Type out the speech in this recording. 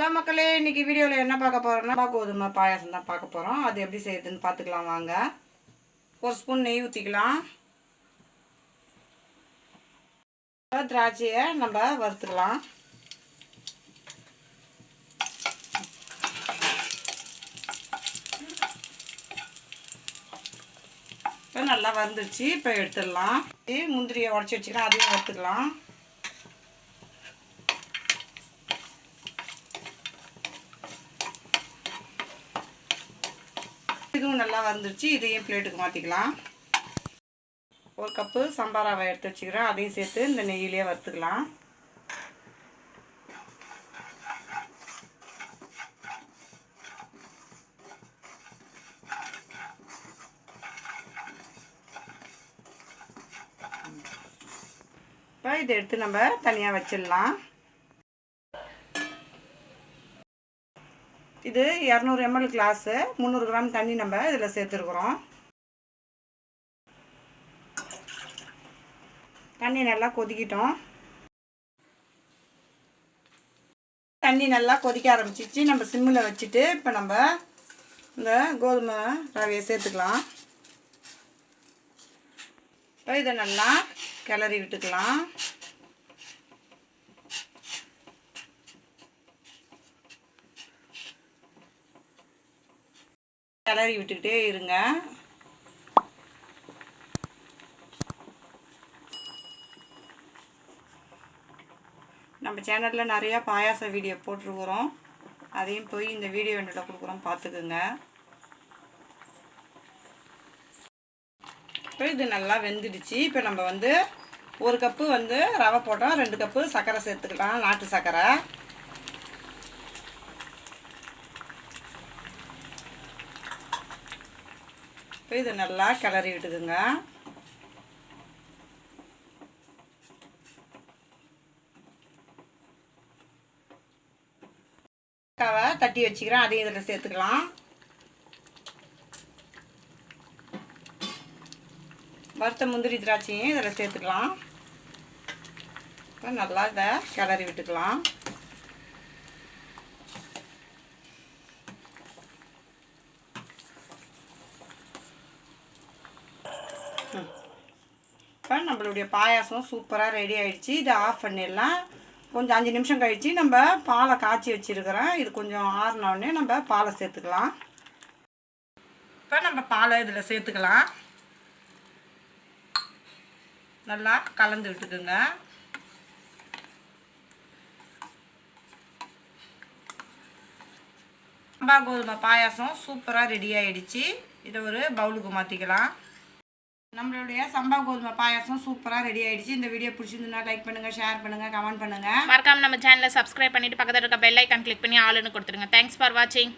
Hello மக்களே, இன்றைக்கி வீடியோவில் என்ன பார்க்க போகிறோம்னா கோதுமை பாயாசம் தான் பார்க்க போகிறோம். அது எப்படி செய்யுதுன்னு பார்த்துக்கலாம் வாங்க. ஒரு ஸ்பூன் நெய் ஊற்றிக்கலாம். திராட்சையை நம்ம வறுத்துக்கலாம். இப்போ நல்லா வறுந்துடுச்சு. இப்போ எடுத்துடலாம். முந்திரியை உடச்சி வச்சுக்கலாம், அதையும் வறுத்துக்கலாம். இதுவும் நல்லா வந்துருச்சு. இதையும் பிளேட்டுக்கு மாற்றிக்கலாம். ஒரு கப்பு சம்பா ரவை எடுத்து வச்சுக்கிறேன், அதையும் சேர்த்து இந்த நெய்யிலே வறுத்துக்கலாம். இப்போ இதை எடுத்து நம்ம தனியாக வச்சிடலாம். இது 200 ml கிளாஸு, 300 கிராம் தண்ணி நம்ம இதில் சேர்த்துருக்குறோம். தண்ணி நல்லா கொதிக்கிட்டோம். தண்ணி நல்லா கொதிக்க ஆரம்பிச்சிச்சு. நம்ம சிம்மில் வச்சுட்டு இப்போ நம்ம இந்த கோதுமை ரவையை சேர்த்துக்கலாம். இப்போ இதை நல்லா கிளறி விட்டுக்கலாம். கிளறி விட்டுக்கிட்டே இருங்க. நம்ம சேனலில் நிறையா பாயாச வீடியோ போட்டிருக்கிறோம், அதையும் போய் இந்த வீடியோ எண்டில் கொடுக்குறோம், பார்த்துக்குங்க. இப்போ இது நல்லா வெந்துடுச்சு. இப்போ நம்ம வந்து 1 கப்பு வந்து ரவை போட்டோம், 2 கப்பு சர்க்கரை சேர்த்துக்கலாம், நாட்டு சர்க்கரை. இதை நல்லா கிளறி விட்டுக்குங்க. ரவை தட்டி வச்சுக்கிறேன், அதையும் இதில் சேர்த்துக்கலாம். வறுத்த முந்திரி திராட்சையும் இதில் சேர்த்துக்கலாம். இப்போ நல்லா இதை கிளறி விட்டுக்கலாம். இப்போ நம்மளுடைய பாயாசம் சூப்பராக ரெடி ஆகிடுச்சு. இதை ஆஃப் பண்ணிடலாம். கொஞ்சம் 5 நிமிஷம் கழித்து நம்ம பாலை காய்ச்சி வச்சுருக்கிறேன். இது கொஞ்சம் ஆறினோடனே நம்ம பாலை சேர்த்துக்கலாம். இப்போ நம்ம பாலை இதில் சேர்த்துக்கலாம். நல்லா கலந்து விட்டுக்குங்க. சம்பா கோதுமை பாயாசம் சூப்பராக ரெடி ஆகிடுச்சு. இதை ஒரு பவுலுக்கு மாற்றிக்கலாம். நம்மளுடைய சம்பா கோதுமை பாயாசம் சூப்பராக ரெடி ஆகிடுச்சு. இந்த வீடியோ பிடிச்சிருந்ததுன்னா லைக் பண்ணுங்கள், ஷேர் பண்ணுங்கள், கமெண்ட் பண்ணுங்கள். மறக்காம நம்ம சேனலை சப்ஸ்கிரைப் பண்ணிவிட்டு பக்கத்தில் இருக்க பெல் ஐக்கான் கிளிக் பண்ணி ஆளுன்னு கொடுத்துருங்க. தேங்க்ஸ் ஃபார் வாட்சிங்.